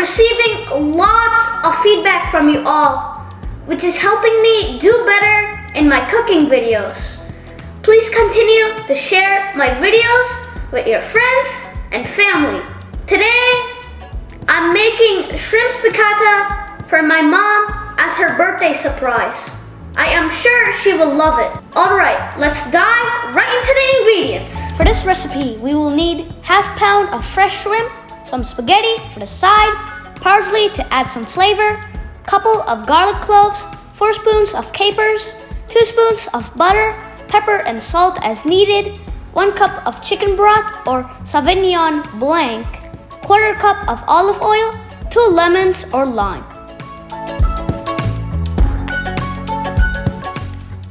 receiving lots of feedback from you all, which is helping me do better in my cooking videos. Please continue to share my videos with your friends and family. Today, I'm making shrimp piccata for my mom as her birthday surprise. I am sure she will love it. Alright, let's dive right into the ingredients. For this recipe, we will need ½ pound of fresh shrimp, some spaghetti for the side, parsley to add some flavor, couple of garlic cloves, 4 spoons of capers, 2 spoons of butter, pepper and salt as needed, 1 cup of chicken broth or Sauvignon Blanc, 1/4 cup of olive oil, 2 lemons or lime.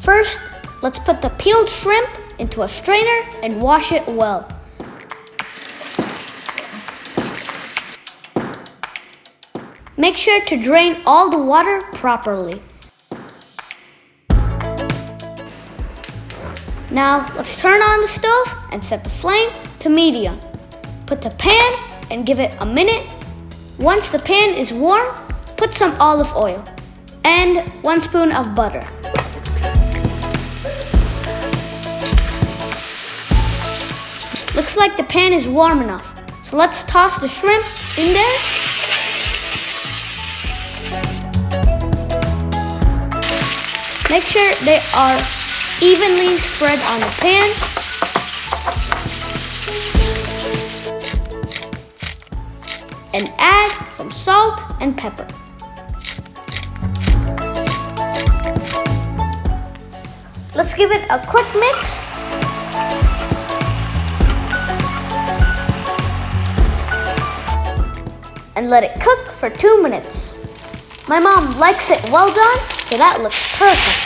First, let's put the peeled shrimp into a strainer and wash it well. Make sure to drain all the water properly. Now, let's turn on the stove and set the flame to medium. Put the pan and give it a minute. Once the pan is warm, put some olive oil and 1 spoon of butter. Looks like the pan is warm enough, so let's toss the shrimp in there. Make sure they are evenly spread on the pan. And add some salt and pepper. Let's give it a quick mix. And let it cook for 2 minutes. My mom likes it well done, so that looks perfect.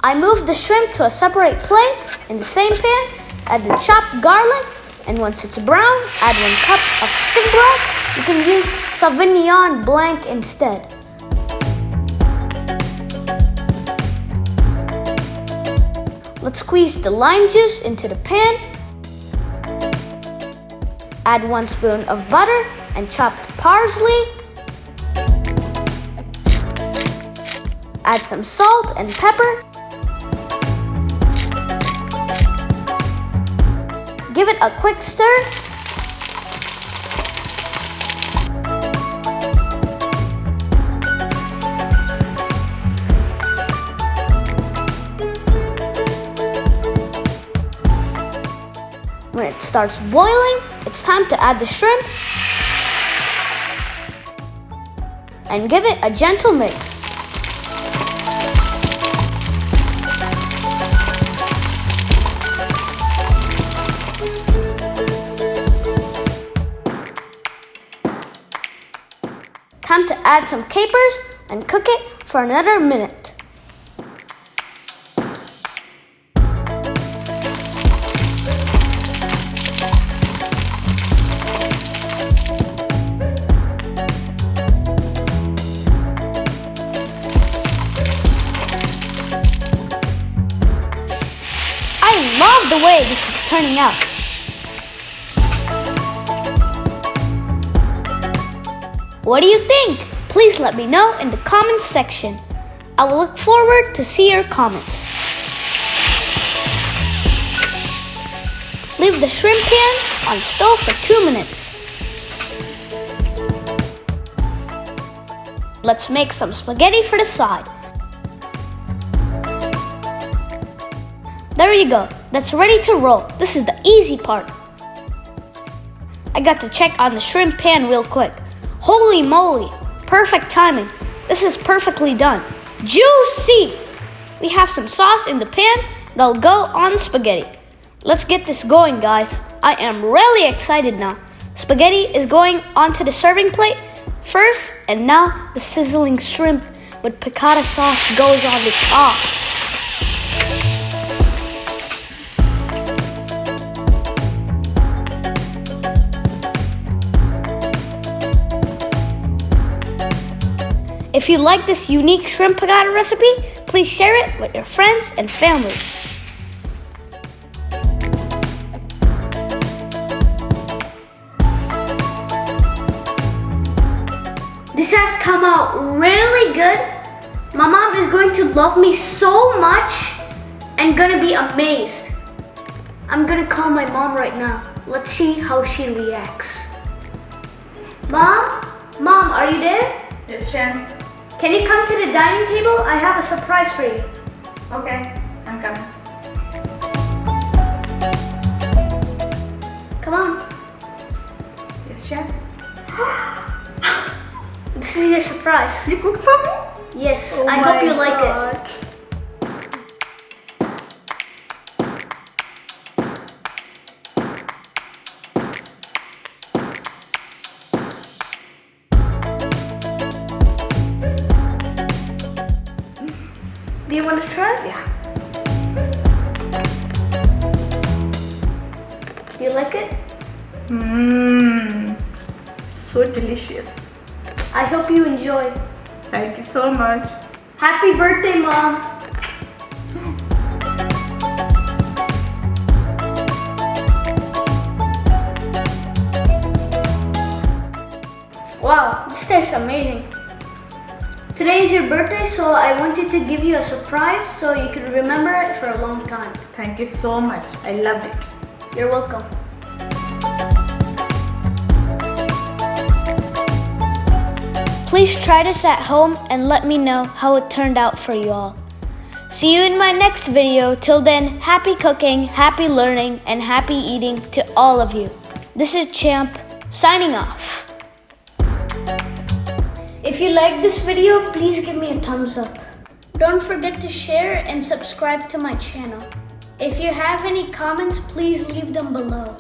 I moved the shrimp to a separate plate. In the same pan, add the chopped garlic, and once it's brown, add 1 cup of chicken broth. You can use Sauvignon Blanc instead. Let's squeeze the lime juice into the pan. Add 1 spoon of butter and chopped parsley. Add some salt and pepper. Give it a quick stir. When it starts boiling, it's time to add the shrimp and give it a gentle mix. Time to add some capers and cook it for another minute. I love the way this is turning out. What do you think? Please let me know in the comments section. I will look forward to see your comments. Leave the shrimp pan on stove for 2 minutes. Let's make some spaghetti for the side. There you go. That's ready to roll. This is the easy part. I got to check on the shrimp pan real quick. Holy moly, perfect timing. This is perfectly done. Juicy! We have some sauce in the pan that'll go on spaghetti. Let's get this going, guys. I am really excited now. Spaghetti is going onto the serving plate first, and now the sizzling shrimp with piccata sauce goes on the top. If you like this unique shrimp piccata recipe, please share it with your friends and family. come out really good, my mom is going to love me so much and gonna be amazed. I'm gonna call my mom right now. Let's see how she reacts. Mom, are you there? Yes, Shan. Can you come to the dining table? I have a surprise for you. Okay, I'm coming. Come on. Yes, Shan. This is your surprise. You cook for me? Yes, Oh I hope you like it. Do you want to try? Yeah. Do you like it? So delicious. I hope you enjoy. Thank you so much. Happy birthday, Mom. Wow, this tastes amazing. Today is your birthday, so I wanted to give you a surprise so you can remember it for a long time. Thank you so much. I loved it. You're welcome. Please try this at home and let me know how it turned out for you all. See you in my next video. Till then, happy cooking, happy learning, and happy eating to all of you. This is Champ, signing off. If you like this video, please give me a thumbs up. Don't forget to share and subscribe to my channel. If you have any comments, please leave them below.